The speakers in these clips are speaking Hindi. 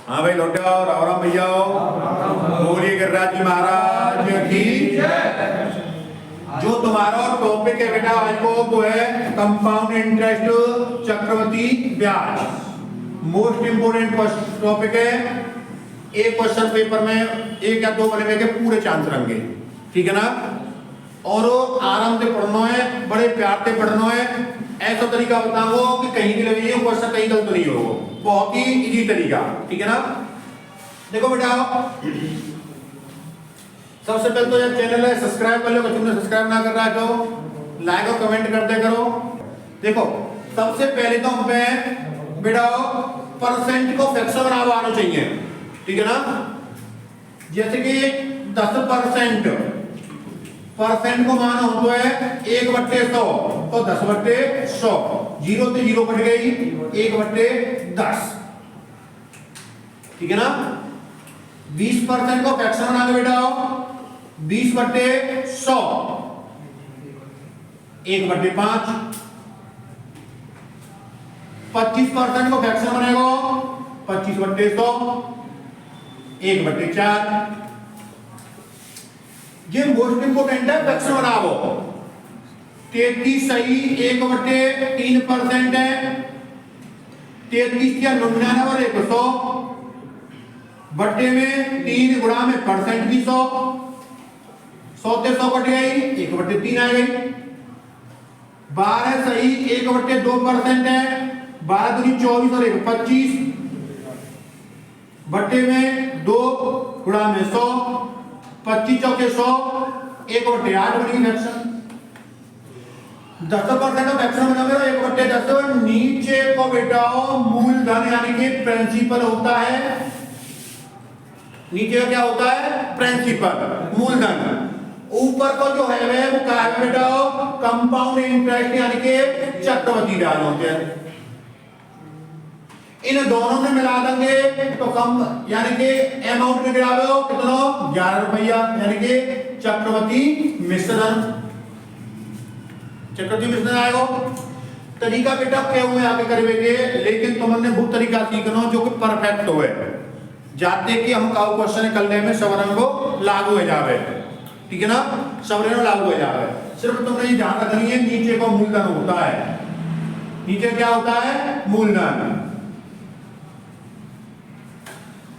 हाँ भाई लौटे आओ, राम राम भैया, बोलिए गिरिराज जी महाराज की। जो तुम्हारा टॉपिक है बेटा आज को वो है कंपाउंड इंटरेस्ट, चक्रवृद्धि ब्याज। मोस्ट इंपोर्टेंट टॉपिक है। एक क्वेश्चन पेपर में एक या दो बने के पूरे चांस रहेंगे, ठीक है ना। और आराम से पढ़ना है, बड़े प्यार से पढ़ना है। ऐसा तरीका बताओ कि कहीं भी लगे क्वेश्चन कहीं गलत नहीं हो, बहुत ही इजी तरीका, ठीक है ना। देखो बेटा, सबसे पहले तो यार चैनल है सब्सक्राइब कर लो, तुमने सब्सक्राइब ना कर रहा है तो लाइक और कमेंट करते करो। देखो सबसे पहले तो हमें बेटा परसेंट को फ्रैक्शन बनाना आना चाहिए, ठीक है ना। जैसे कि 10% परसेंट को माना हो तो है 1/100, तो 10/100, 0 से 0 कट गई, 1/10, ठीक है ना। 20% को फ्रैक्शन बना के बेटा 20/100, 1/5। 25% को फ्रैक्शन बनेगा 25/100, 1/4। ये मोस्ट इंपोर्टेंट है, फ्रैक्शन बनाओ। 33 सही 1/3% है। 33 या 99 और 100 बट्टे में 3 गुणा में परसेंट की 100, 100 से 100 कट गई, 1/3 आ गई। 12 सही 1/2% है। 12 दूनी 24 और 1 25 बट्टे में 2 गुणा में 100, 25 चौके 100, 1/8 बनी फ्रैक्शन। 10% का फ्रैक्शन बना मेरा 1/10। नीचे को बेटा मूलधन यानी कि प्रिंसिपल होता है। नीचे का क्या होता है? प्रिंसिपल, मूलधन। ऊपर को जो है वो क्या है बेटा? कंपाउंड इंटरेस्ट यानी कि चक्रवृद्धि ब्याज होते हैं। इन दोनों में मिला देंगे तो कम यानी कि अमाउंट निकला दो कितना? 11 रुपया, यानी कि चक्रवृद्धि मिश्रण। चक्रवृद्धि मिश्रण आएगा। तरीका बेटा क्यों में आगे करेंगे, लेकिन तुमने वो तरीका सीखना जो कि परफेक्ट हो, जाते कि हम काउ क्वेश्चन करने में सवरण को लागू हो जावे, ठीक है ना। सवरण लागू हो जावे। सिर्फ तुमने ये ध्यान रखनी है नीचे को मूलधन होता है। नीचे क्या होता है? मूलधन।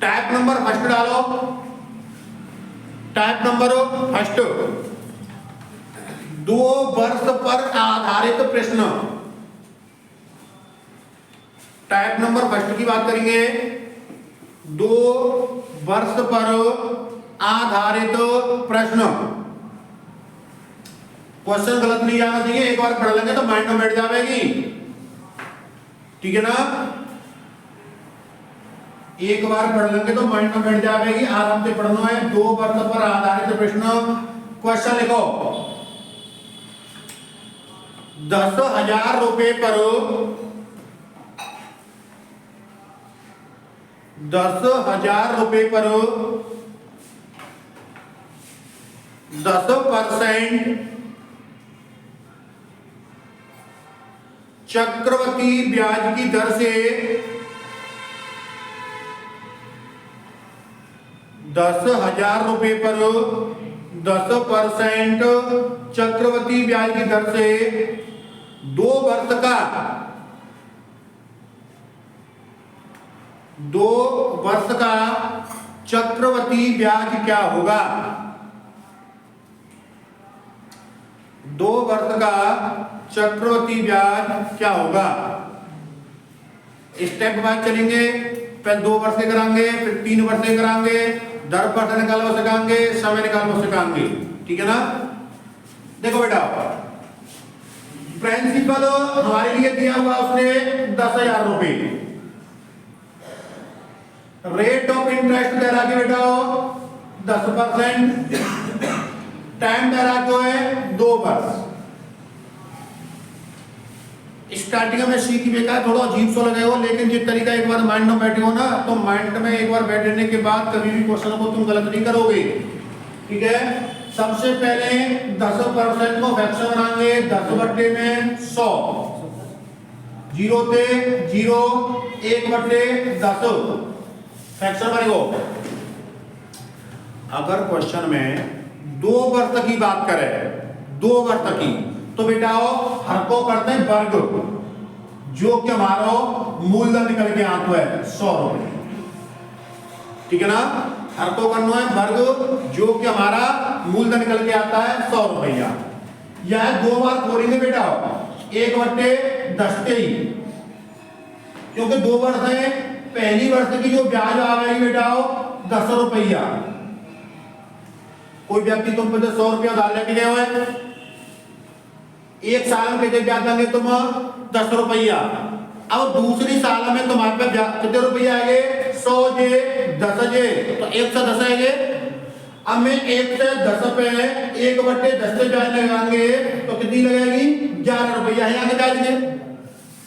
टाइप नंबर फर्स्ट डालो। टाइप नंबर फर्स्ट, 2 वर्ष पर आधारित प्रश्न। टाइप नंबर फर्स्ट की बात करेंगे। 2 वर्ष पर आधारित प्रश्न। क्वेश्चन गलत नहीं आना चाहिए, एक बार पढ़ लेंगे तो माइंड में बैठ जाएगी, ठीक है ना। एक बार पढ़ लेंगे तो माइंड में बैठ जाएगी। आराम से पढ़ना है। 2 वर्ष पर आधारित प्रश्न। क्वेश्चन लिखो, 10,000 रुपए पर 10,000 रुपए पर 10% चक्रवृद्धि ब्याज की दर से 10,000 रुपए पर 10% चक्रवृद्धि ब्याज की दर से 2 वर्ष का 2 वर्ष का चक्रवृद्धि ब्याज क्या होगा? 2 वर्ष का चक्रवृद्धि ब्याज क्या होगा? स्टेप बाय चलेंगे। पहले 2 वर्ष से कराएंगे, फिर 3 वर्ष से कराएंगे, दर पर निकालो सिखाएंगे, समय निकालो सिखाएंगे, ठीक है ना। देखो बेटा, प्रिंसिपल हमारे लिए दिया हुआ उसने 10,000 रुपए। रेट ऑफ इंटरेस्ट दे रहा है बेटा 10%। टाइम दे रहा जो है 2 वर्ष। स्टार्टिंग में सीख बेकार थोड़ा अजीब सा लगेगा, लेकिन जिस तरीका एक बार माइंड में बैठे हो ना, तो माइंड में एक बार बैठने के बाद कभी भी क्वेश्चन को तुम गलत नहीं करोगे, ठीक है। सबसे पहले 10% को फ्रैक्शन बनाएंगे। 10/100, 0 से 0, 1/10, फ्रैक्शन बनेगो। अगर क्वेश्चन में 2 वर्ष की बात करें, 2 वर्ष की, तो बेटा हर को करते हैं वर्ग, जो कि हमारा मूलधन निकल के आता है 100 रुपए। ठीक है ना, हर को करना है वर्ग, जो कि हमारा मूलधन निकल के आता है 100 रुपया। यह 2 बार खोलेंगे बेटा, 1/10 ही, क्योंकि 2 वर्ष है। पहली वर्ष की जो ब्याज आ गई बेटा 10 रुपया। कोई व्यक्ति तुम पे 100 रुपया उधार लेके गए हुए, 1 साल में कितने ब्याज देंगे तुम? 10 रुपया। अब दूसरी साल में तुम्हारे पे ब्याज कितने रुपये आएंगे? 100 जे 10 जे, तो 1 से 10 आएंगे। अब मैं 1 से 10 पे 1/10 से ब्याज लगाएंगे तो कितनी लगेगी? 11 रुपया। है आगे ब्याज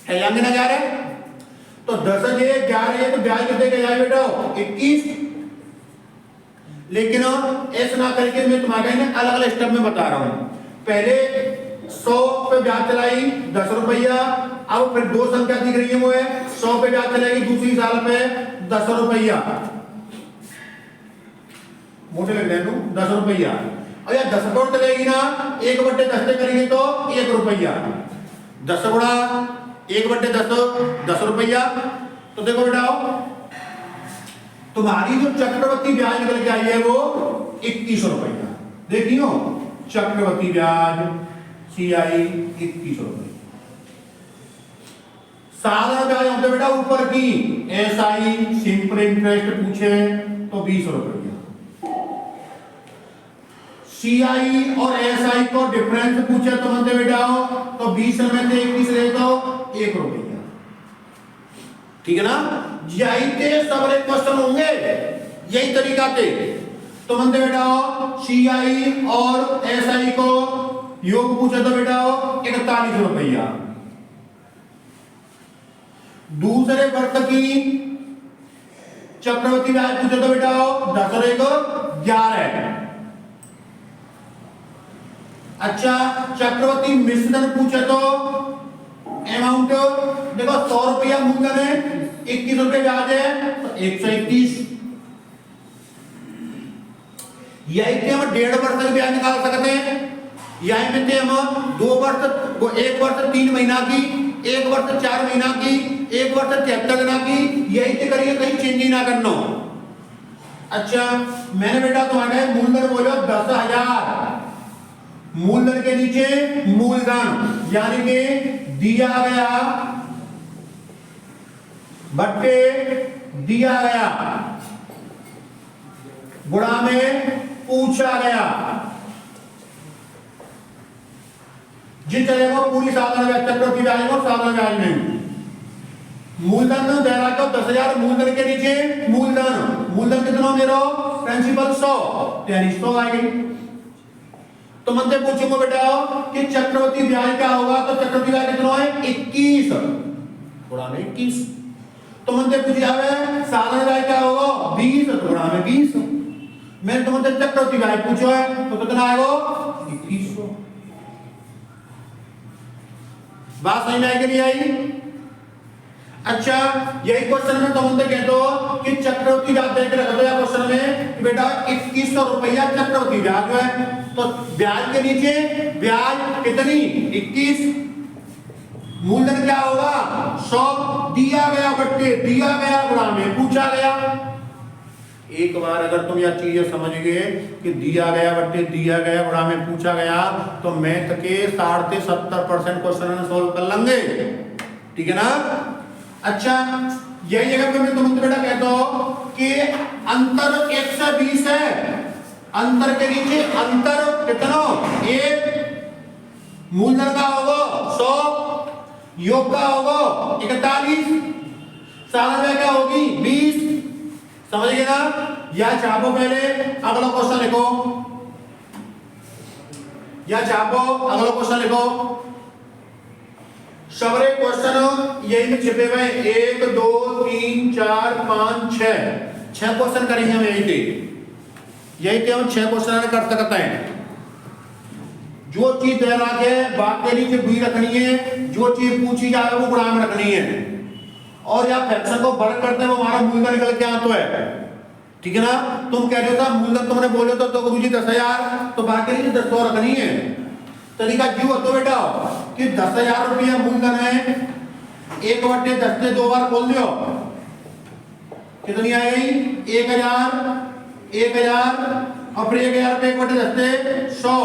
है आगे ना 11, तो 10 जे 11 तो ब्याज कितने का जाए बेटा? 21। लेकिन ऐसा ना करके मैं तुम्हारे अलग अलग स्टेप में बता रहा हूं। पहले 100 पे ब्याज चलाई 10 रुपया, अब फिर 2 संख्या दिख रही है वो है 100 पे ब्याज चलेगी दूसरी साल पे 10 रुपया, मोटे लग रहे हैं 10 रुपया। और यार 10 करोड़ चलेगी ना, 1/10 से करेंगे तो 1 रुपया, 10 गुणा 1/10 10 रुपया। तो देखो बेटा तुम्हारी जो चक्रवर्ती ब्याज निकल के आई है वो 21 रुपया। देखियो चक्रवर्ती ब्याज CI 21 रुपये। साधारण ब्याज होते बेटा ऊपर की, SI सिंपल इंटरेस्ट पूछे तो 20 रुपया, CI और SI को डिफरेंस पूछे तो बनते बेटा तो 20 में से 21 ले तो 1 रुपया। ठीक है ना, यही थे सब क्वेश्चन होंगे, यही तरीका थे। तो बनते बेटा CI और SI को योग पूछे तो बेटा 41 रुपया। दूसरे वर्ष की चक्रवर्ती ब्याज पूछे तो बेटा 10 और 1 11। अच्छा चक्रवर्ती मिश्रण पूछे तो अमाउंट देखो 100 रुपया मूलधन है, 21 रुपये ब्याज है तो 121। यही थे हम 1.5 वर्ष का ब्याज निकाल सकते हैं। यही में थे हम 2 वर्ष, 1 वर्ष 3 महीना की, 1 वर्ष 4 महीना की, 1 वर्ष 73 दिना की। यही थे करिए, कहीं चेंज ही ना करना। अच्छा मैंने बेटा तुम्हारे मूलधन बोलो 10,000, मूलधन के नीचे मूलधन यानी कि दिया गया बट्टे दिया गया गुणा में पूछा गया, जिस चलेगा पूरी साधारण ब्याज चक्रवर्ती ब्याज को साधारण ब्याज में। मूलधन दे रहा 10,000, मूलधन के नीचे मूलधन, मूलधन कितना मेरा प्रिंसिपल 100 यानी 100 आ गई। तो मनते पूछूंगा बेटा कि चक्रवर्ती ब्याज क्या होगा, तो चक्रवर्ती ब्याज कितना है 21 गुणा में 21। तो मनते पूछ जावे साधारण ब्याज क्या होगा 20 गुणा में 20। मैंने तो मनते चक्रवर्ती ब्याज पूछो है तो कितना आएगा 2100। बात समझ में आई कि नहीं आई? अच्छा यही क्वेश्चन में तो मनते कहते हो कि चक्रवर्ती ब्याज देख रखा था क्वेश्चन में कि बेटा 2100 रुपया चक्रवर्ती ब्याज है, तो ब्याज के नीचे ब्याज कितनी 21, मूलधन क्या होगा 100, दिया गया बट्टे दिया गया गुणा में पूछा गया। एक बार अगर तुम यह चीज समझ गए कि दिया गया बट्टे दिया गया गुणा में पूछा गया तो मैथ के 60 से 70% क्वेश्चन सोल्व कर लेंगे। ठीक है ना? अच्छा यही जगह पे मैं तुमसे बेटा कहता हूं कि अंतर 1 से 20 है, अंतर के नीचे अंतर कितना 1, मूलधन का होगा 100, योग का होगा 41, साधारण क्या होगी 20। समझ गए ना? या छापो पहले अगला क्वेश्चन लिखो, या छापो अगला क्वेश्चन लिखो। सबरे क्वेश्चन यही में छिपे हुए 1 2 3 4 5 6 क्वेश्चन करेंगे हम यही थे हम 6 क्वेश्चन कर सकते हैं। जो चीज तैयार है बात के नीचे भी रखनी है, जो चीज पूछी जाए वो गुणा में रखनी है। और या फ्रैक्शन को वर्ग करते हैं वो हमारा मूलधन निकल के आता है, ठीक है ना। तुम कह रहे हो था मूलधन तुमने बोले तो गुरुजी 10,000, तो बाकी नहीं 10 रखनी है। तरीका क्यों तो बेटा कि 10,000 रुपया मूलधन है, 1/10 से 2 बार खोल दियो, कितनी आ गई 1,000 और फिर 1,000 रुपये 1/10 से 100।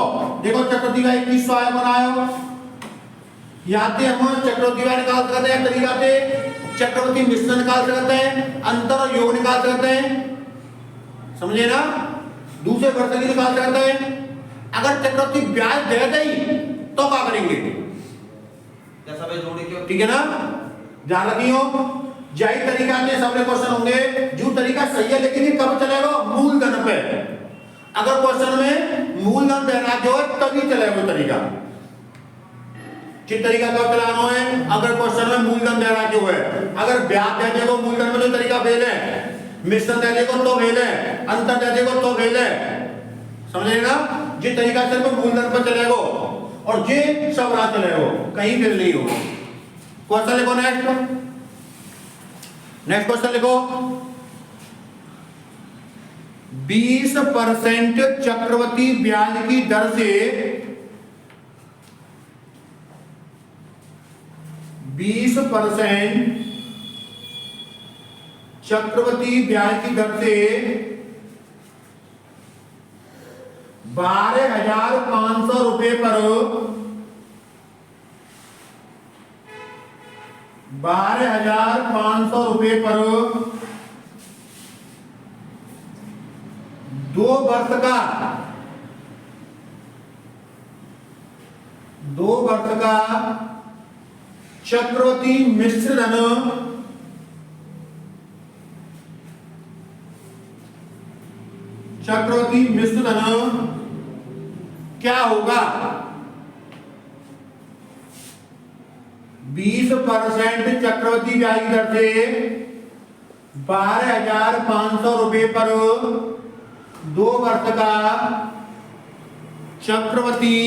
देखो चक्रवृद्धि का 2100 आया बनायो, यहाँ से हम चक्रवृद्धि का निकाल सकते हैं, तरीका से चक्रवृद्धि मिश्रण निकाल सकते हैं, अंतर और योग निकाल सकते हैं, समझे ना। दूसरे वर्ष की निकाल सकते हैं। अगर चक्रवृद्धि ब्याज दे गई तो क्या करेंगे, जैसा वे जोड़े क्यों, ठीक है ना। ध्यान रखियो यही तरीका से सबके क्वेश्चन होंगे। जो तरीका सही है लेकिन ये कब चलेगा, मूलधन पे। अगर क्वेश्चन में मूलधन देना जो है तभी चलेगा तरीका। जिस तरीका कब चलाना है, अगर क्वेश्चन में मूलधन देना जो है, अगर ब्याज दे देगा मूलधन में तो तरीका फेल है, मिश्रण दे देगा तो फेल है, अंतर दे देगा तो फेल है, समझेगा। जिस तरीका से तो मूलधन पर चलेगा और ये सब राह चलेगा, कहीं फेल नहीं होगा। क्वेश्चन लिखो नेक्स्ट क्वेश्चन लिखो। 20% चक्रवृद्धि ब्याज की दर से 20% चक्रवृद्धि ब्याज की दर से 12,500 रुपए पर 12,500 रुपए पर 2 वर्ष का चक्रवृद्धि मिश्रण क्या होगा। 20% चक्रवृद्धि ब्याज की दर से 12,500 रुपए पर 2 वर्ष का चक्रवृद्धि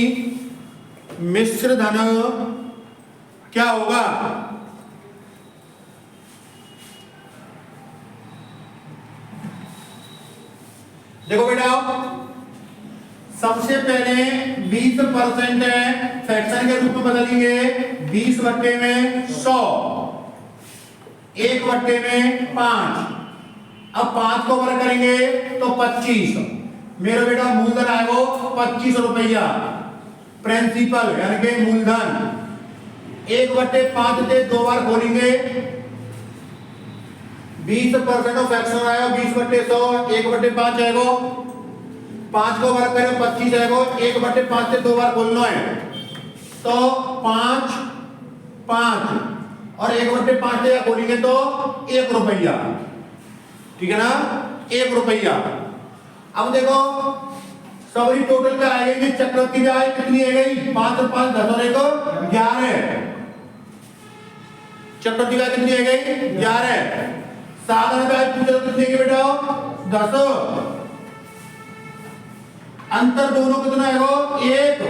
मिश्र धन क्या होगा। देखो बेटा सबसे पहले 20% है, फ्रैक्शन के रूप में बदलेंगे 20/100, 1/5। अब 5 को वर्ग करेंगे तो 25। मेरा बेटा मूलधन आएगा 25 रुपया, प्रिंसिपल यानी कि मूलधन। 1/5 से 2 बार खोलेंगे, 20% ऑफ फ्रैक्शन आएगा 20/100, 1/5 आएगा, 5 को वर्ग करें 25 आएगा, 1/5 से 2 बार खोलना है तो 5 और 1/5 से खोलेंगे तो 1 रुपया, ठीक है ना, 1 रुपया। अब देखो सॉरी टोटल पे आएगी चक्रवृद्धि ब्याज कितनी है गई 5 और 5 10 और 1 11। चक्रवृद्धि ब्याज कितनी है गई 11। साधारण ब्याज पूछो कितनी है बेटा 10। अंतर दोनों कितना है 1,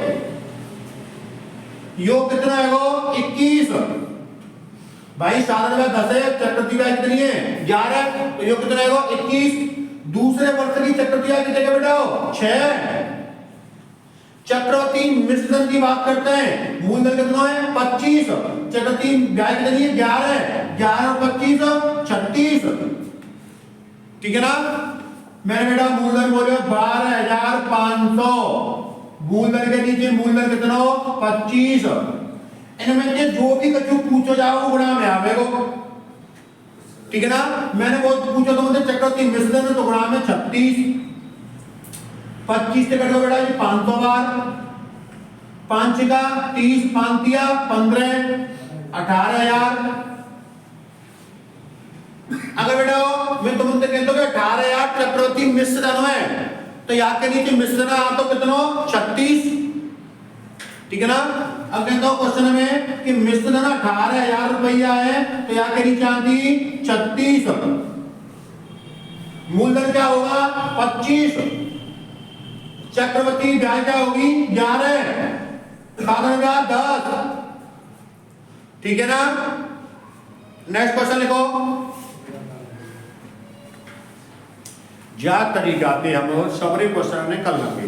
योग कितना है 21। भाई साधारण ब्याज 10 है, चक्रवृद्धि ब्याज कितनी है 11, तो योग कितना है 21। दूसरे वर्ष की चक्रवृद्धि ब्याज कितनी है बेटा 6। चक्रवृद्धि मिश्रण की बात करते हैं, मूलधन कितना है 25, चक्रवृद्धि ब्याज कितनी है 11 और 25 36, ठीक है ना। मैंने बेटा मूलधन बोले 12,500, मूलधन के नीचे मूलधन कितना 25। इनमें से जो भी कछु पूछो जाओ वो गुणा में आवेगो, ठीक है ना। मैंने वो पूछो तो मुझे चक्रवृद्धि मिश्रण तो गुणा में 36। 25 से कटो बेटा 500 बार, 5 का 30, 5 दिया 15, 18,000। अगर बेटा मैं तुमसे कहता हूँ 18,000 चक्रवृद्धि मिश्रण है तो यहाँ के नीचे मिश्रण आ तो कितना 36, ठीक है ना। अब कहता हूँ क्वेश्चन में कि मिश्रण 18,000 रुपया है तो यहाँ के नीचे आती 36, मूलधन क्या होगा 25, चक्रवृद्धि ब्याज क्या होगी 11, साधारण ब्याज 10, ठीक है ना। नेक्स्ट क्वेश्चन लिखो। जा तरीका ते हम सबरे क्वेश्चन ने कर लेंगे।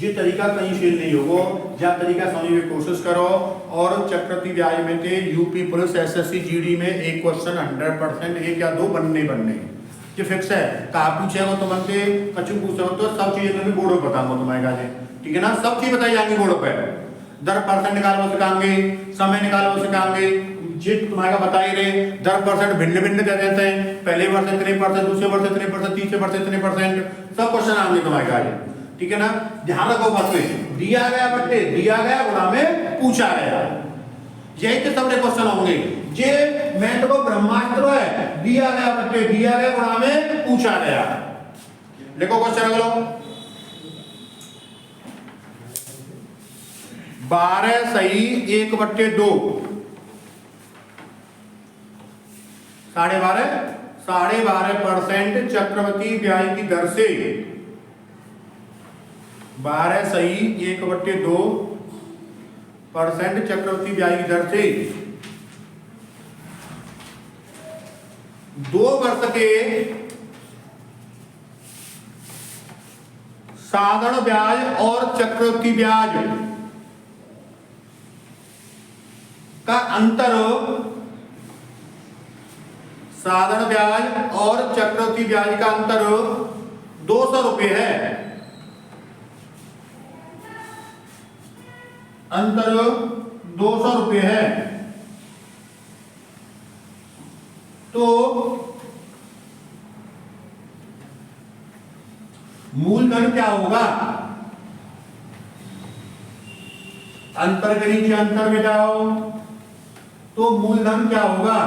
ये तरीका कहीं फेल नहीं होगो, जा तरीका समझने की कोशिश करो। और चक्रवृद्धि ब्याज में थे यूपी पुलिस एसएससी जीडी में एक क्वेश्चन 100% एक या दो बनने ये फिक्स है। कहा पूछेगा तो मनते कछु पूछेगा तो सब चीजें मैं बोर्डो बताऊंगा तुम्हारे काजे, ठीक है ना। सब चीज बताई जाएंगी बोर्डो पे। दर परसेंट निकालो सिखाएंगे, समय निकालो सिखाएंगे, जी तुम्हारा बता ही रहे। 10% भिन्न भिन्न दे देते हैं, पहले वर्ष इतने परसेंट, दूसरे वर्ष इतने परसेंट, तीसरे वर्ष इतने परसेंट, सब क्वेश्चन आएंगे तुम्हारे काजे, ठीक है ना। ध्यान रखो बात में, दिया गया बट्टे दिया गया गुणा में पूछा गया, यही तो सबरे क्वेश्चन होंगे। ये मैं तो ब्रह्मास्त्र है, दिया गया बट्टे दिया गया गुणा में पूछा गया। लिखो क्वेश्चन अगलो। 12 सही 1/2 12.5% चक्रवृद्धि ब्याज की दर से 12 सही 1/2% चक्रवृद्धि ब्याज की दर से 2 वर्ष के साधारण ब्याज और चक्रवृद्धि ब्याज का अंतर, साधारण ब्याज और चक्रवृद्धि ब्याज का अंतर 200 रुपये है। अंतर 200 रुपये है। तो मूलधन क्या होगा? अंतर के नीचे अंतर मिटाओ तो मूलधन क्या होगा?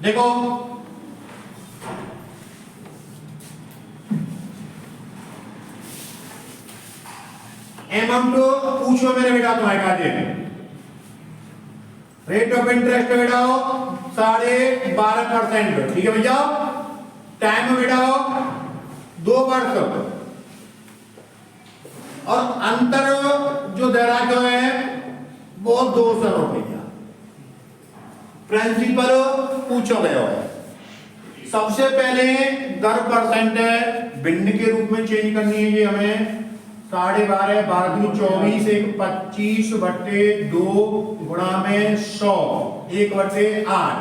देखो अमाउंट पूछो मेरे बेटा तुम्हारे काजे। रेट ऑफ इंटरेस्ट बेटाओ 12.5%, ठीक है भैया। टाइम बेटाओ 2 वर्ष और अंतर जो दे रहा जो है वो 200 रुपया। प्रिंसिपल पूछो गया है। सबसे पहले दर परसेंट है, भिन्न के रूप में चेंज करनी है। ये हमें 12.5 24 1 25/2 गुणा में 100 1/8।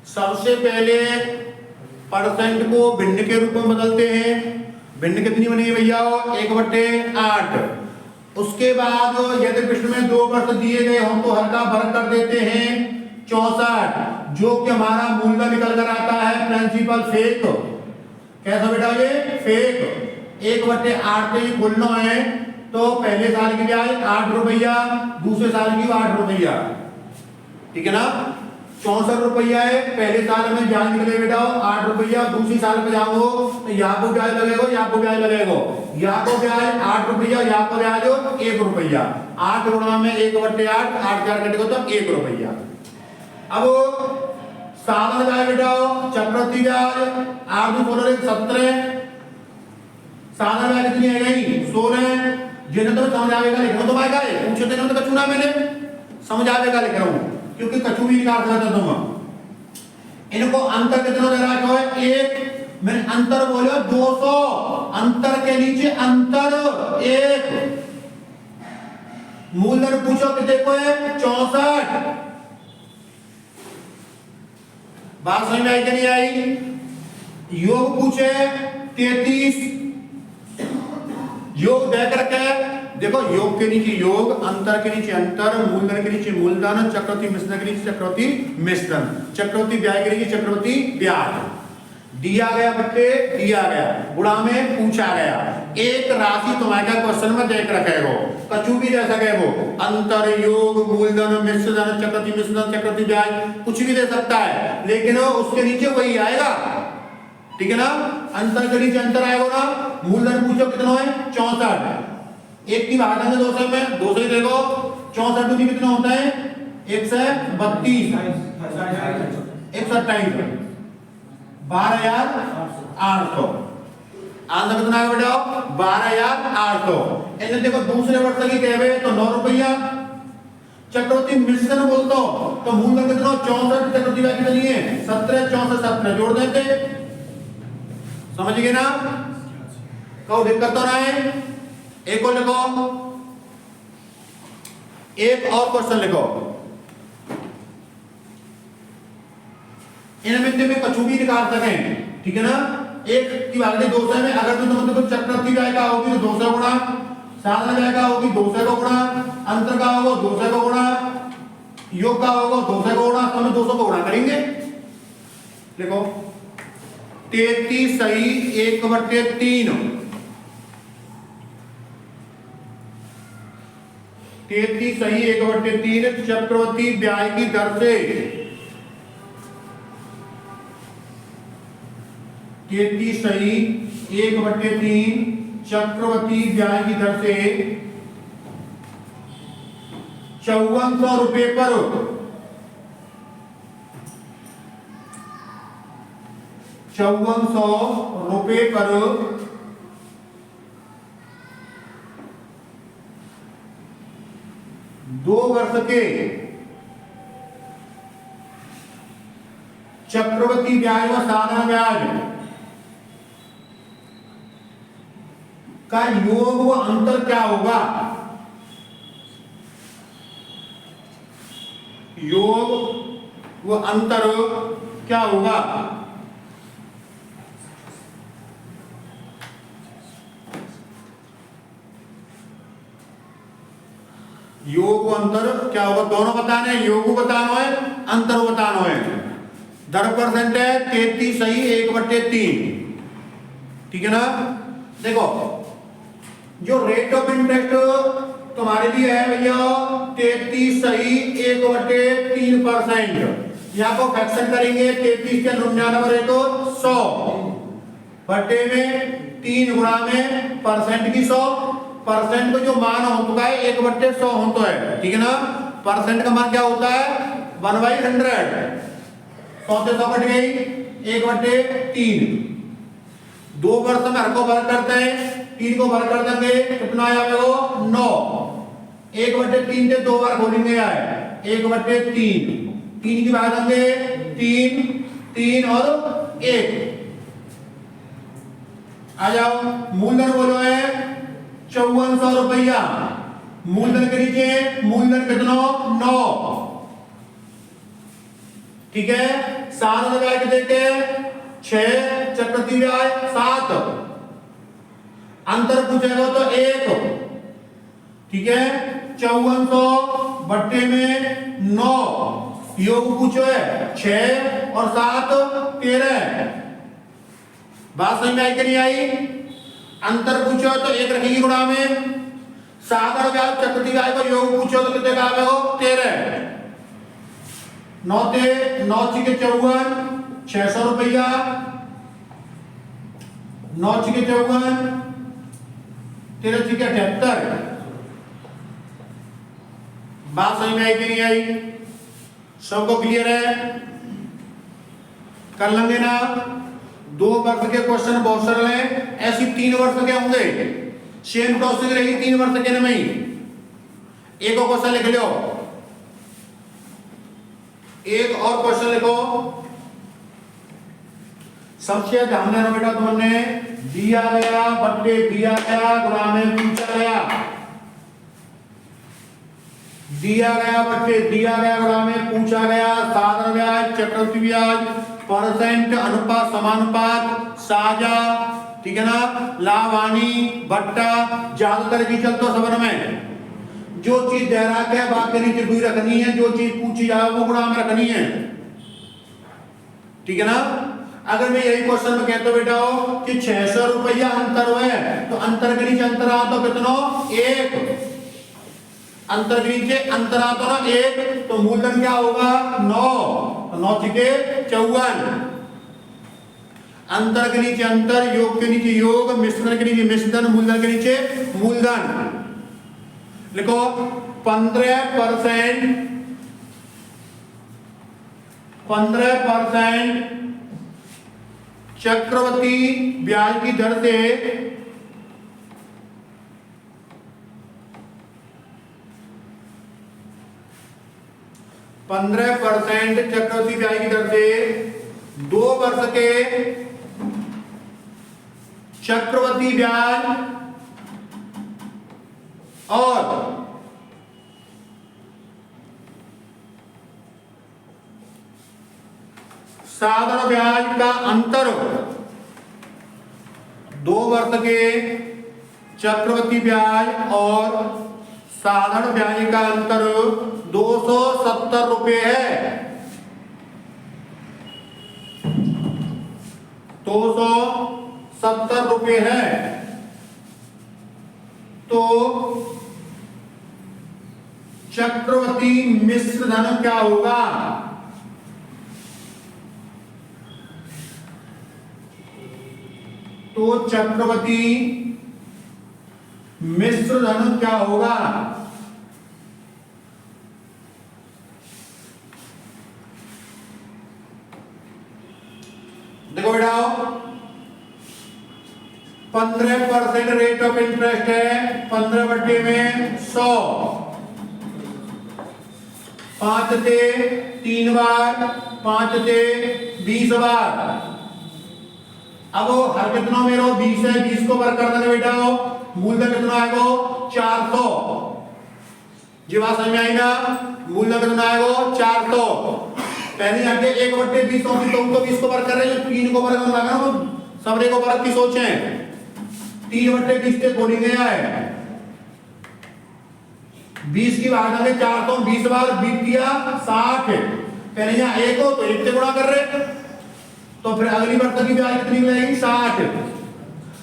सबसे पहले परसेंट को भिन्न के रूप में बदलते हैं। भिन्न कितनी बनी भैया? 1/8। उसके बाद यदि प्रश्न में 2 वर्ष दिए गए हों तो हल्का फर्क कर देते हैं 64, जो कि हमारा मूल्य निकल कर आता है प्रिंसिपल फेक। कैसा बेटा? ये फेक 1/8 पे बोलना है तो पहले साल की ब्याज 8 रुपया, दूसरे साल की 8 रुपया, ठीक है ना। 64 रुपया है पहले साल में ब्याज निकले बेटा 8 रुपया। दूसरी साल पे जाओ तो यहाँ को ब्याज लगेगा, यहाँ को ब्याज लगेगा, यहाँ को ब्याज 8 रुपया, यहाँ को ब्याज 1 रुपया। 8 गुणा में 1/8, 8 4 कटेगा तो 1 रुपया। अब साधारण ब्याज बेटा चक्रवृद्धि ब्याज 8 2 16 17। साधारण ब्याज कितनी है गई? 16। जिन्हें तो समझ आएगा लिख रहा हूं, तो आएगा पूछे थे तो कचूना मैंने समझ आएगा लिख रहा हूं, क्योंकि कछु भी निकाल सकता तुम। इनको अंतर कितना दे रहा है? 1। मैंने अंतर बोलो 200, अंतर के नीचे अंतर 1। मूलधन पूछो कितने को है? 64। बात समझ में आई कि नहीं आई? योग पूछे 33, योग देख रखे। देखो योग के नीचे योग, अंतर के नीचे अंतर, मूलधन के नीचे मूलधन, चक्रवृद्धि मिश्रण के नीचे चक्रवृद्धि मिश्रण, चक्रवृद्धि ब्याज के नीचे चक्रवृद्धि ब्याज। दिया गया बट्टे दिया गया गुणा में पूछा गया। एक राशि तुम्हारे क्वेश्चन में देख रखे हो, कछु भी दे सके वो, अंतर योग मूलधन मिश्रण चक्रवृद्धि मिश्रण चक्रवृद्धि ब्याज कुछ भी दे सकता है, लेकिन उसके नीचे वही आएगा, ठीक है ना। अंतर के नीचे अंतर आएगा ना। मूलधन पूछो कितना है? 64। एक की भाग देंगे 200 में, 200 ही देखो 64 दूनी कितना होता है? 132 127 12,800। आंसर कितना है बेटा 12,800। इन्हें देखो दूसरे वर्ष की कहे तो 9 रुपया। चक्रवर्ती मिश्रण बोलते हो तो मूलधन कितना 64, चक्रवर्ती ब्याज कितनी है 17, 64 17 जोड़ देते, समझ गए ना। कहो दिक्कत तो ना है। एक और लिखो, एक और क्वेश्चन लिखो, इनमें में कछु भी निकाल सकें, ठीक है ना। एक की भागनी 200 में, अगर तो मतलब चक्रवर्ती ब्याज का होगी तो 200 गुणा, साधारण ब्याज का होगी 200 को गुणा, अंतर का होगा 200 को गुणा, योग का होगा 200 को गुणा, तो हम 200 को गुणा करेंगे। देखो 33 सही 1/3, 33 सही 1/3 चक्रवर्ती ब्याज की दर से 33 सही 1/3 चक्रवर्ती ब्याज की दर से 5400 रुपए पर 5400 रुपए पर 2 वर्ष के चक्रवर्ती ब्याज व साधारण ब्याज का योग व अंतर क्या होगा। योग व अंतर क्या होगा। योग व अंतर क्या होगा, दोनों बताने हैं, योग बताना है अंतर बताना है। दर परसेंट है 33 सही 1/3, ठीक है ना। देखो जो रेट ऑफ इंटरेस्ट तुम्हारे लिए है भैया 33 सही 1/3%, यहाँ को फ्रैक्शन करेंगे 33 के 99 100 बटे में 3 गुणा में परसेंट की 100, परसेंट को जो मान होता है 1/100 होता है, ठीक है ना। परसेंट का मान क्या होता है 1/100, 100 से 100 कट गई 1/3। 2 वर्ष में हर को वर्ग करते हैं, 3 को वर्ग कर देंगे कितना आया वो 9, 1/3 से 2 बार खोलेंगे आए 1/3, 3 की बात देंगे 3 3 और 1। आ जाओ मूलधन बोलो है 5400 रुपया, मूलधन के नीचे मूलधन कितना 9, ठीक है। साधारण ब्याज देते 6, चक्रवर्ती ब्याज 7, अंतर पूछेगा तो 1, ठीक है। 5400 बट्टे में 9, योग पूछो है 6 और 7 13। बात समझ में आई कि नहीं आई। अंतर पूछो तो 1 रखेगी गुणा में, साधारण ब्याज चक्रवर्ती ब्याज को योग पूछो तो कितने का आएगा 13। 9 से 9 छिके 54 600 रुपया, 9 छिके 54 13 छिके 78। बात समझ में आई कि नहीं आई, सबको क्लियर है। कर लेंगे ना। 2 वर्ष के क्वेश्चन बहुत सरल है, ऐसी 3 वर्ष के होंगे, सेम प्रोसेस रहेगी 3 वर्ष के में ही। एक और क्वेश्चन लिख लो, एक और क्वेश्चन लिखो। सबसे ध्यान देना बेटा, तुमने दिया गया बट्टे दिया गया गुणा में पूछा गया, दिया गया बट्टे दिया गया गुणा में पूछा गया, साधारण ब्याज चक्रवर्ती ब्याज परसेंट अनुपात समानुपात साझा, ठीक है ना, लाभानी बट्टा ज्यादातर की चलते सबर में जो चीज देहरात है बात के नीचे दूरी रखनी है, जो चीज पूछी जाए वो गुणा में रखनी है, ठीक है ना। अगर मैं यही क्वेश्चन में कहता बेटा हो कि 600 रुपया अंतर है तो अंतर के नीचे अंतर आ तो कितना 1, अंतर के नीचे अंतर आ तो ना 1, तो मूलधन क्या होगा 9, तो 9 छिके 54। अंतर के नीचे अंतर, योग के नीचे योग, मिश्रण के नीचे मिश्रण, मूलधन के नीचे मूलधन। लिखो 15% चक्रवृद्धि ब्याज की दर से 15% चक्रवृद्धि ब्याज की दर से 2 वर्ष के चक्रवृद्धि ब्याज और साधारण ब्याज का अंतर 2 वर्ष के चक्रवृद्धि ब्याज और साधारण ब्याज का अंतर 270 रुपए है। 270 रुपए है। तो चक्रवृद्धि मिश्र धन क्या होगा? तो चक्रवृद्धि मिश्र धन क्या होगा? देखो बेटा 15% रेट ऑफ इंटरेस्ट है 15 बट्टे में 100 5 से 3 बार 5 से 20 बार। अब वो हर कितना में 20 है 20 को वर्ग कर देना बेटा मूलधन कितना आएगा 400। जी बात समझ में आई ना? मूलधन कितना आएगा 400। पहले आगे 1/20 तो 20 को वर्ग कर रहे हैं 3 को वर्ग करना है वो सबरे को वर्ग की सोच है 3/20 से थोड़ी गया है 20 की भाग में 400 20 बार 20 दिया 60। पहले यहाँ 1 हो तो 1 से गुणा कर रहे तो फिर अगली वर्ष की ब्याज कितनी मिलेगी 60।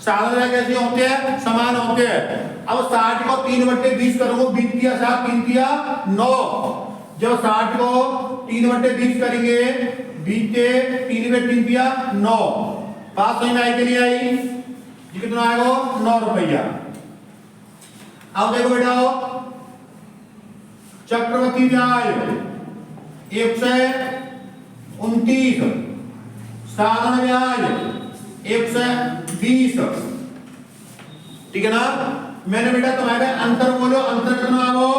साधारण ब्याज कैसे होते हैं समान होते हैं। अब 60 को 3/20 करोगे 20 दिया 7 3 दिया 9। जब 60 को 3/20 करेंगे 20 से 3/3 दिया 9। बात समझ में आई कि नहीं आई? ये कितना आएगा 9 रुपया। अब देखो बेटा चक्रवृद्धि ब्याज 129 साधारण ब्याज 120। ठीक है ना? मैंने बेटा तुम्हारे अंतर बोलो अंतर कितना आओ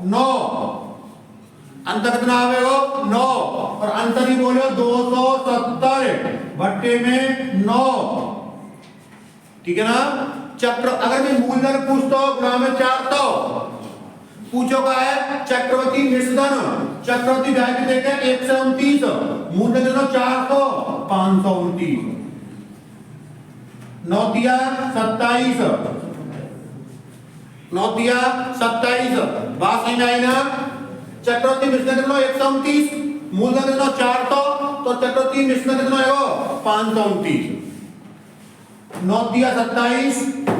9 अंतर कितना आवेगा 9 और अंतर ही बोलो 270 बट्टे में 9। ठीक है ना? चक्र अगर मैं मूलधन पूछता हूं गुणा में 400 पूछो का है चक्रवृद्धि मिश्रधन चक्रवृद्धि ब्याज की देखे 129 मूलधन कितना 400 529 9 दिया 27 9 दिया 27। बात समझ में आई ना? चक्रवृद्धि मिश्रधन कितना 129 मूलधन कितना 400 तो चक्रवृद्धि मिश्रधन कितना है 529। 9 दिया 27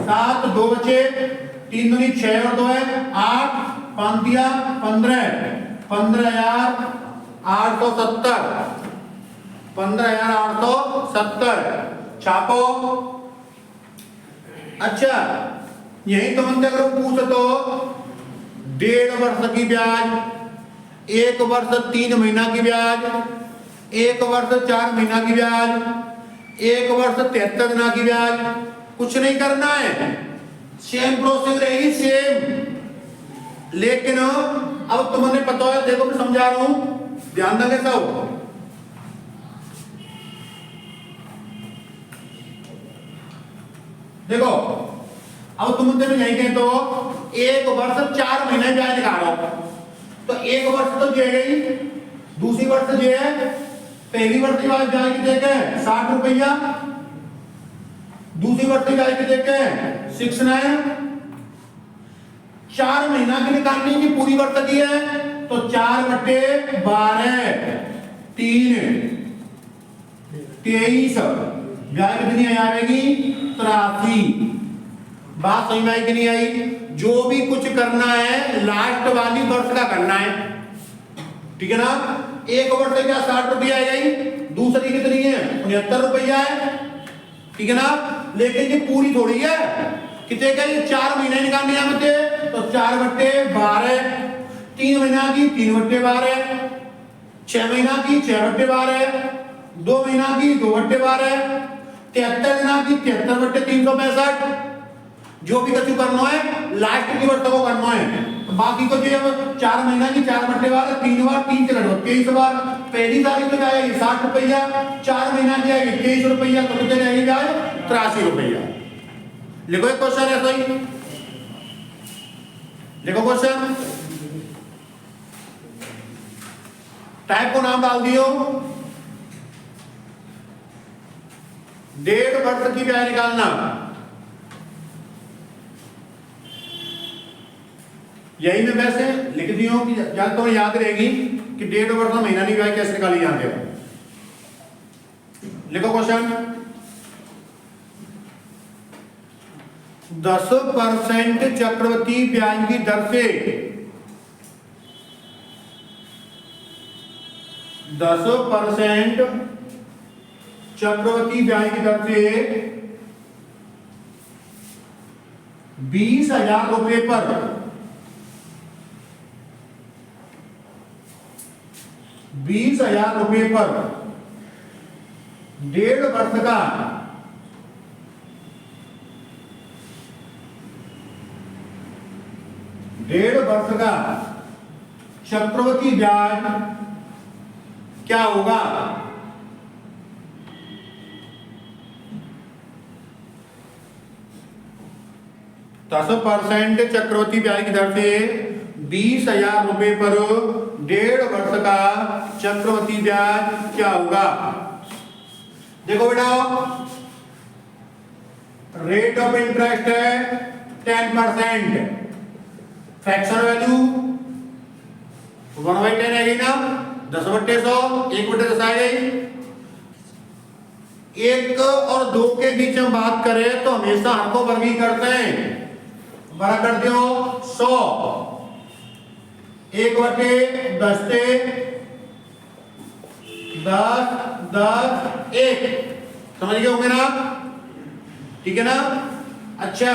7 2 बचे 3 दूनी 6 और 2 है 8 5 दिया 15 15,870 15,870 छापो। अच्छा यही तो बनते अगर पूछो तो 1.5 वर्ष की ब्याज 1 वर्ष 3 महीना की ब्याज 1 वर्ष 4 महीना की ब्याज 1 वर्ष 73 दिना की ब्याज कुछ नहीं करना है सेम प्रोसेस रहेगी सेम। लेकिन अब तुम्हें पता है देखो मैं समझा रहा हूं ध्यान देंगे सब। देखो अब तुम में यही कहें तो 1 वर्ष 4 महीने ब्याज दिखा रहा हूं तो 1 वर्ष तो जो है दूसरी वर्ष जो है पहली वर्ष की ब्याज की देखे 60 रुपया दूसरी वर्ष की ब्याज की देखे 69। 4 महीना की निकालनी की पूरी वर्ष की है तो 4/12 3 23 ब्याज कितनी आएगी 83। बात समझ में आई कि नहीं आई? जो भी कुछ करना है लास्ट वाली वर्ष का करना है। ठीक है ना? 1 वर्ष से क्या 60 रुपया आएगी दूसरी कितनी है 69 रुपया है। ठीक है ना? लेकिन ये पूरी थोड़ी है कितने का ये 4 महीने निकालने आते तो 4/12 3 महीना की 3/12 6 महीना की 6/12 2 महीना की 2/12, 73 दिना की 73/365। जो भी कछु करना है लास्ट की वर्ष को करना है। बाकी को जो 4 महीना की 4/12, 3 बार 3 से घटो 23 बार। पहली तारीख को जाएगी 60 रुपया, 4 महीना की आएगी 23 रुपया, तो कितने रहेगी ब्याज 83 रुपया। लिखो एक क्वेश्चन ऐसा ही, लिखो क्वेश्चन, टाइप को नाम डाल दियो। 1.5 वर्ष की ब्याज निकालना, यही मैं वैसे लिख दी हूं कि जब तो याद रहेगी कि 1.5 वर्ष में महीना नहीं ब्याज कैसे निकाली जाती है। लिखो क्वेश्चन, 10% चक्रवृद्धि ब्याज की दर से 10% चक्रवृद्धि ब्याज की दर से 20,000 रुपए पर 20,000 रुपए पर 1.5 वर्ष का 1.5 वर्ष का चक्रवृद्धि ब्याज क्या होगा? 10% चक्रवृद्धि ब्याज की दर से 20,000 रुपए पर 1.5 वर्ष का चक्रवृद्धि ब्याज क्या होगा? देखो बेटा, रेट ऑफ इंटरेस्ट है 10%, फ्रैक्शन वैल्यू 1/10 है ना, 10/100, 1/10 आ गई। 1 और 2 के बीच में बात करें तो हमेशा हर को वर्गी करते हैं, बड़ा कर दियो 100, 1/10 से 10, 10, 1, समझ गए होंगे ना? ठीक है ना? अच्छा,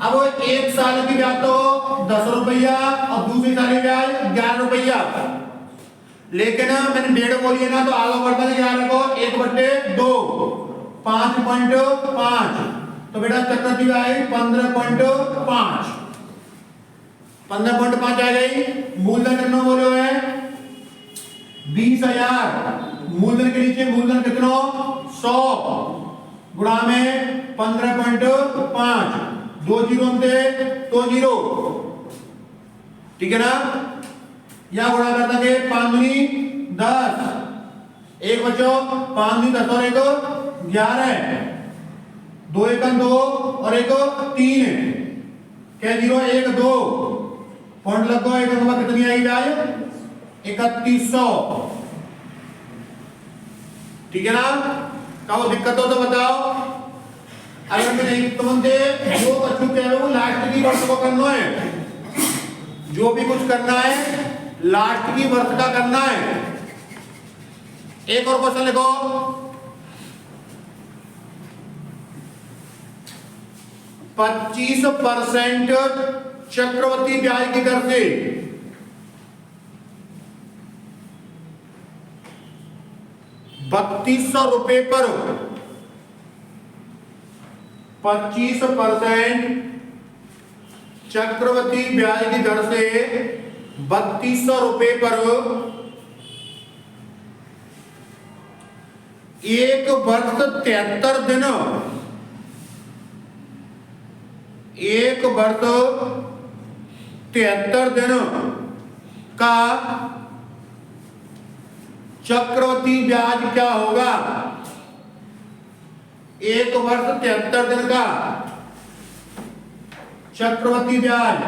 अब 1 साल की ब्याज तो 10 रुपया और दूसरी साल की ब्याज 11 रुपया, लेकिन मैंने 1.5 बोली है ना, तो आगे बढ़ता है 11 को 1/2, 5.5, तो बेटा चक्रवृद्धि ब्याज 15.5, 15.5 आ गई। मूलधन कितना बोले हुए हैं? 20,000, मूलधन के नीचे मूलधन कितना 100 गुणा में 15.5, 2 जीरो थे तो 0, ठीक है ना? या गुणा करता के 5 दूनी 10, 1 बचो 5 दूनी 10 और 1 11, 2 1 2 और 1 3, क्या 0 1 2 पॉइंट लगो। 1 नंबर कितनी आएगी ब्याज? 3100, ठीक है ना? कहो दिक्कत हो तो बताओ। अगर मैं नहीं तुमसे जो कछु कह रहे हो लास्ट की वर्ष को करना है, जो भी कुछ करना है लास्ट की वर्ष का करना है। एक और क्वेश्चन लिखो, 25% चक्रवृद्धि ब्याज की दर से 3200 रुपए पर 25% चक्रवृद्धि ब्याज की दर से 3200 रुपए पर 1 वर्ष 73 दिन, 1 वर्ष 73 दिन का चक्रवृद्धि ब्याज क्या होगा? 1 वर्ष 73 दिन का चक्रवृद्धि ब्याज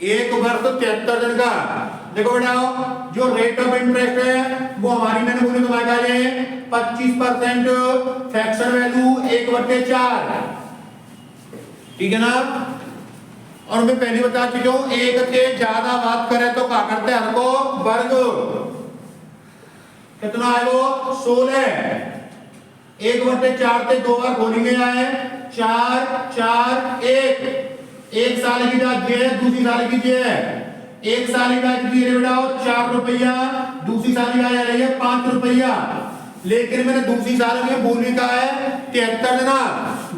एक वर्ष 73 दिन का। देखो बेटा, जो रेट ऑफ इंटरेस्ट है वो हमारी मैंने बोली तुम्हारे काले 25% फ्रैक्शन वैल्यू 1/4, ठीक है ना? और मैं पहले बता चुका हूं, 1 से ज्यादा बात करें तो क्या करते हैं? हर को वर्ग कितना है वो 16, 1/4 से 2 बार खोलेंगे आए 4 4 1। 1 साल की ब्याज ये है, दूसरी साल की ये है। 1 साल की ब्याज की बेटा 4 रुपया, दूसरी साल की ब्याज आ रही है 5 रुपया। लेकिन मैंने दूसरी साल में बोल भी कहा है 73 देना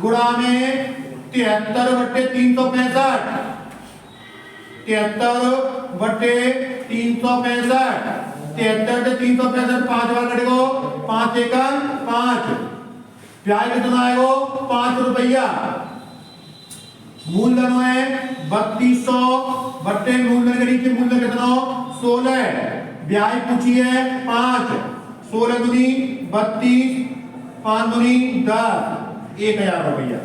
गुणा में 73/365। 73/365। 73 से 365 5 बार कटेगो 5 एकम 5। ब्याज कितना आएगा 5 रुपया। मूलधन है 3200 बट्टे मूलधन के नीचे मूलधन कितना 16। ब्याज पूछी है 5। 16 दूनी 32, 5 दूनी 10, 1000 रुपया।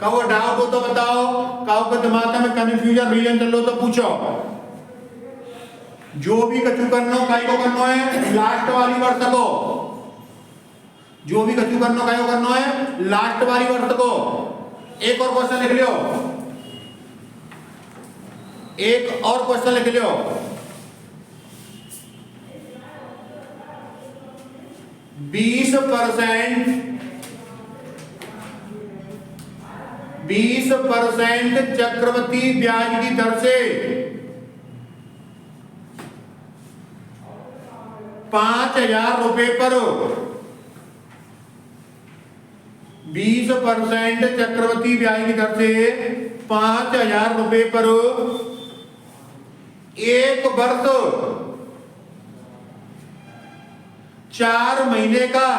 कहो डाउट हो तो बताओ, कहो के दिमाग में कंफ्यूजन रीजन चल लो तो पूछो। जो भी कछु करना काई को करना है लास्ट वाली वर्ष को। जो भी कछु करना काई को करना है लास्ट वाली वर्ष को। एक और क्वेश्चन लिख लियो, एक और क्वेश्चन लिख लियो। बीस परसेंट चक्रवृद्धि ब्याज की दर से 5,000 रुपए पर 20% चक्रवृद्धि ब्याज की दर से 5,000 रुपए पर एक वर्ष 4 महीने का,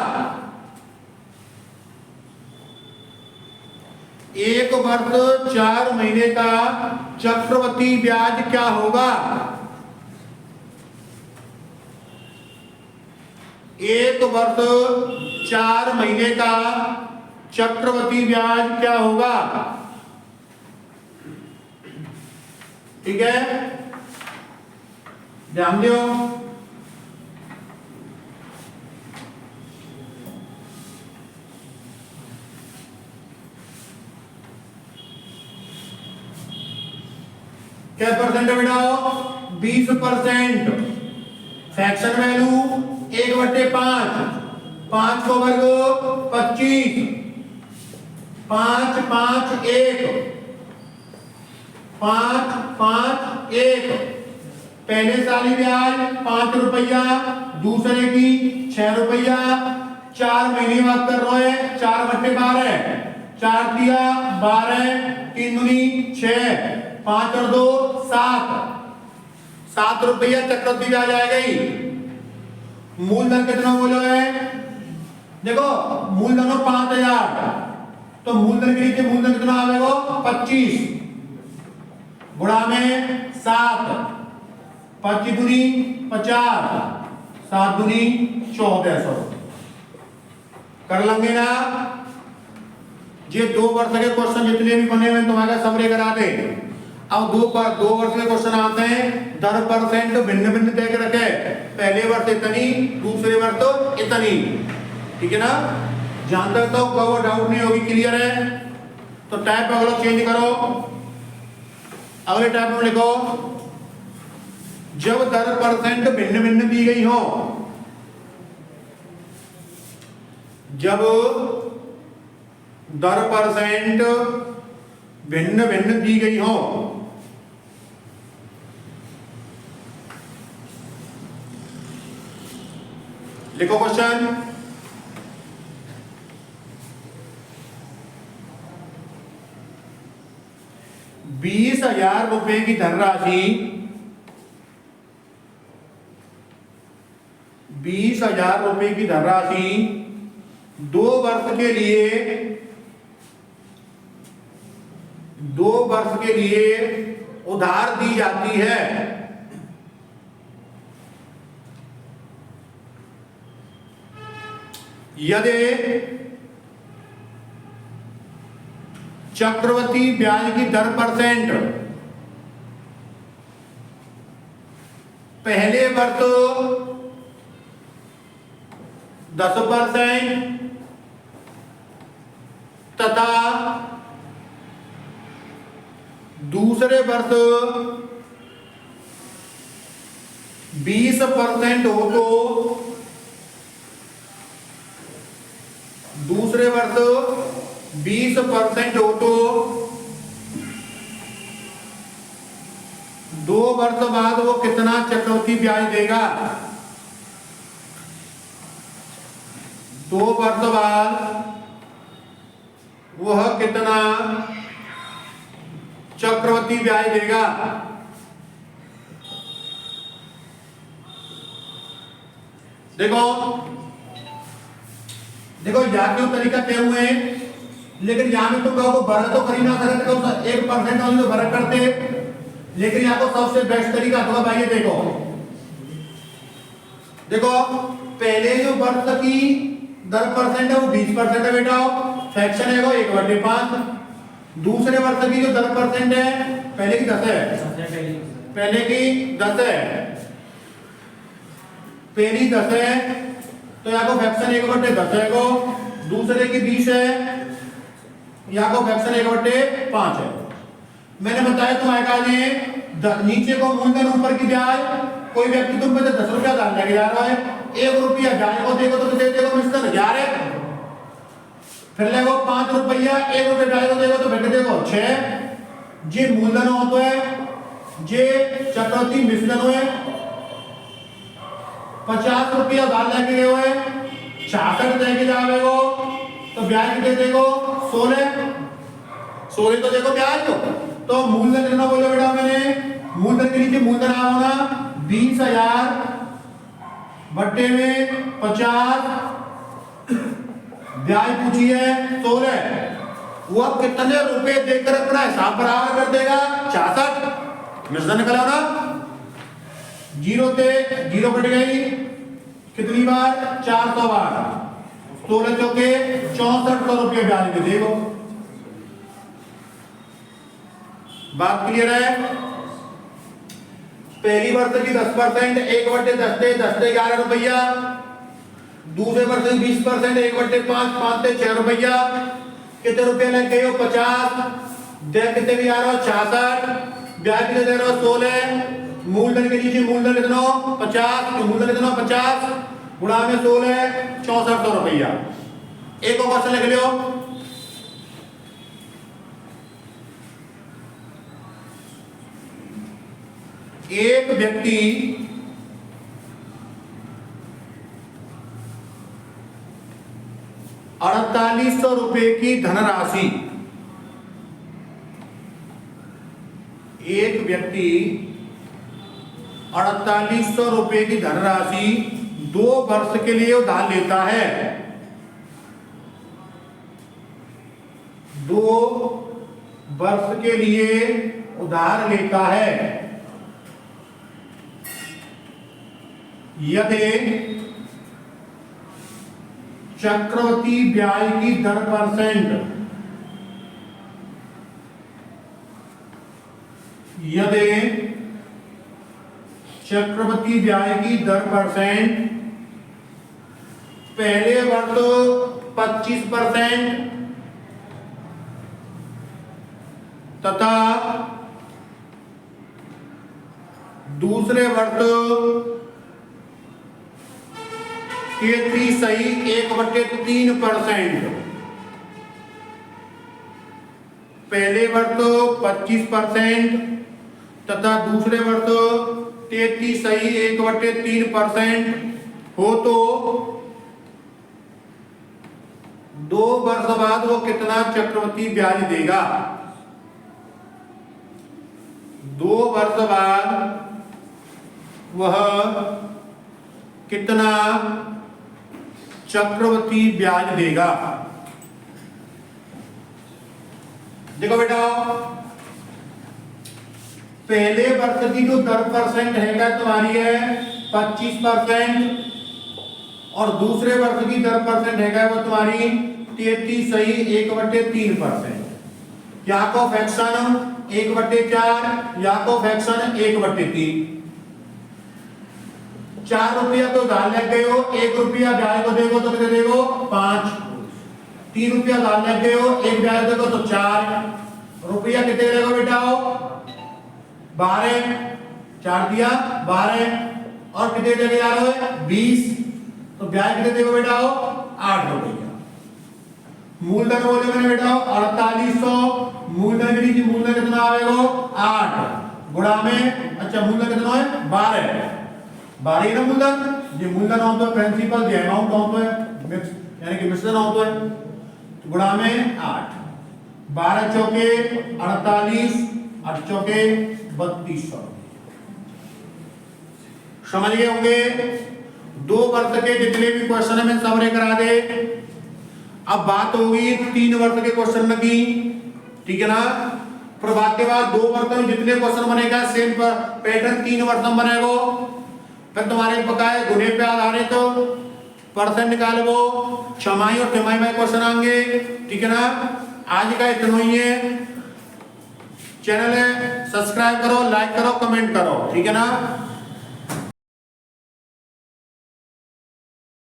एक वर्ष 4 महीने का चक्रवृद्धि ब्याज क्या होगा? एक वर्ष 4 महीने का चक्रवृद्धि ब्याज क्या होगा? ठीक है, ध्यान दो। क्या परसेंट है बेटा? 20%। फ्रैक्शन वैल्यू 1/5, 5 को वर्ग 25, 5 5 1, 5 5 1। पहले साली ब्याज 5 रुपया, दूसरे की 6 रुपया। 4 महीने बात कर रहे हैं, 4/12, 4 दिया 12, 3 दूनी 6, 5 और 2 7, 7 रुपया चक्रवृद्धि ब्याज आ गई। मूलधन कितना बोलो है? देखो मूलधन हो 5,000, तो मूलधन के नीचे मूलधन कितना आएगा? 25 गुणा में 7, 25 दूनी 50, 7 दूनी 1400। कर लेंगे ना? ये 2 वर्ष के क्वेश्चन जितने भी बने हुए तुम्हारा समरे करा दे। अब 2 वर्ष के क्वेश्चन आते हैं, 10% भिन्न भिन्न तय के रखे। पहले वर्ष इतनी, दूसरे वर्ष तो इतनी। ठीक है ना? जहां तक तो कोई डाउट नहीं होगी, क्लियर है? तो टाइप अगला चेंज करो। अगले टाइप में लिखो, जब 10% भिन्न भिन्न दी गई हो, जब 10% भिन्न भिन्न दी गई हो, लिखो क्वेश्चन। 20,000 रुपए की धनराशि 20,000 रुपए की धनराशि 2 वर्ष के लिए 2 वर्ष के लिए उधार दी जाती है। यदि चक्रवृद्धि ब्याज की दर परसेंट पहले वर्ष 10% तथा दूसरे वर्ष 20% हो तो दूसरे वर्ष 20% हो तो 2 वर्ष बाद वो कितना चक्रवृद्धि ब्याज देगा? 2 वर्ष बाद वह कितना चक्रवृद्धि ब्याज देगा? देखो देखो यहाँ क्यों तरीका तय हुए हैं, लेकिन यहाँ में तुम कहो भरा तो कर ही ना सकते, तो 1% वाली तो भरा करते, लेकिन यहाँ को सबसे बेस्ट तरीका होगा भाई ये देखो देखो पहले जो वर्ष की दर परसेंट है वो 20% है बेटा, फ्रैक्शन है वो 1/5। दूसरे वर्ष की जो दर परसेंट है पहले की 10 है, पहले की 10 है, पहली 10 है तो यहाँ को फ्रैक्शन 1/10 है को, दूसरे की 20 है, यहाँ को फ्रैक्शन 1/5 है। मैंने बताया तुम्हारे काज नीचे को मूलधन ऊपर की ब्याज, कोई व्यक्ति तुम पे 10 रुपया दान लेके जा रहा है, 1 रुपया ब्याज को देखो तो कितने देखो मिस्टर 1000 है, फिर लेगो 5 रुपया 1 रुपया ब्याज को देखो तो बेटे देखो 6, जे मूलधन होतो है, जे चक्रवृद्धि मिश्रण हुए 50 रुपया दान लेके गए हुए 66 लेके जा रहे हो तो ब्याज कितने देखो 16 तो देखो ब्याज तो मूलधन कितना बोलो बेटा मैंने, मूलधन के नीचे मूलधन आ होना 20,000 बट्टे में 50, ब्याज पूछी है 16, वो अब कितने रुपए देकर अपना हिसाब बराबर कर देगा 66, मिश्रण निकला ना, 0 से 0 कट गई कितनी बार 400 बार, 16 चौके 6400 रुपये ब्याज में देखो। बात क्लियर है? पहली वर्ष की 10% 1/10 से 10 से 11 रुपया, दूसरे वर्ष की 20% 1/5 5 से 6 रुपया, कितने रुपये लग गए हो 50, देख कितने भी आ रहा हो 66, ब्याज कितने दे रहे हो 16, मूलधन के नीचे मूलधन कितना 50, तो मूलधन कितना 50 गुणा में 16 6400 रुपया। एक और क्वेश्चन लिख लो, एक व्यक्ति ₹4800 की धनराशि, एक व्यक्ति 4800 की धनराशि 2 वर्ष के लिए उधार लेता है, 2 वर्ष के लिए उधार लेता है, यदि चक्रवृद्धि ब्याज की दर परसेंट, यदि चक्रवृद्धि ब्याज की दर परसेंट पहले वर्ष 25% तथा दूसरे वर्ष 1/3%, पहले वर्ष 25% तथा दूसरे वर्ष 1/3% हो तो 2 वर्ष बाद वो कितना चक्रवृद्धि ब्याज देगा? 2 वर्ष बाद वह कितना चक्रवृद्धि ब्याज देगा? देखो बेटा, पहले वर्ष की जो दर परसेंट है तुम्हारी है 25% और दूसरे वर्ष की दर परसेंट है वो तुम्हारी 1/3%। यहाँ को फ्रैक्शन 1/4, यहाँ को फ्रैक्शन 1/3। 4 रुपया तो उधार लग गए हो, 1 रुपया ब्याज को देखो तो कितने देखो 5, 3 रुपया उधार लग गए हो, 1 ब्याज देखो तो 4 रुपया कितने देखो बेटा 12, 4 दिया 12 और कितने देके जा रहे हो 20, तो ब्याज कितने देखो बेटा 8 रुपया। मूलधन बोले मैंने बेटा 4800, मूलधन की मूलधन कितना आएगा 8 गुणा में, अच्छा मूलधन कितना है 12 ही ना मूलधन, ये मूलधन होता है प्रिंसिपल, ये अमाउंट होता है मिक्स यानी कि मिश्रण होता है, गुणा में 8, 12 चौके 48, 8 चौके 3200। समझ गए होंगे। 2 वर्ष के जितने भी क्वेश्चन है मैं समरी करा दे। अब बात होगी 3 वर्ष के क्वेश्चन की, ठीक है ना। फिर बात के बाद 2 वर्ष में जितने क्वेश्चन बनेगा सेम पैटर्न 3 वर्ष में बनेगा। फिर तुम्हारे बकाए गुणे पे आधारित परसेंट निकालो, छमाही और तिमाही में क्वेश्चन आएंगे, ठीक है ना। आज का इतना ही है। चैनल है सब्सक्राइब करो, लाइक करो, कमेंट करो, ठीक है ना।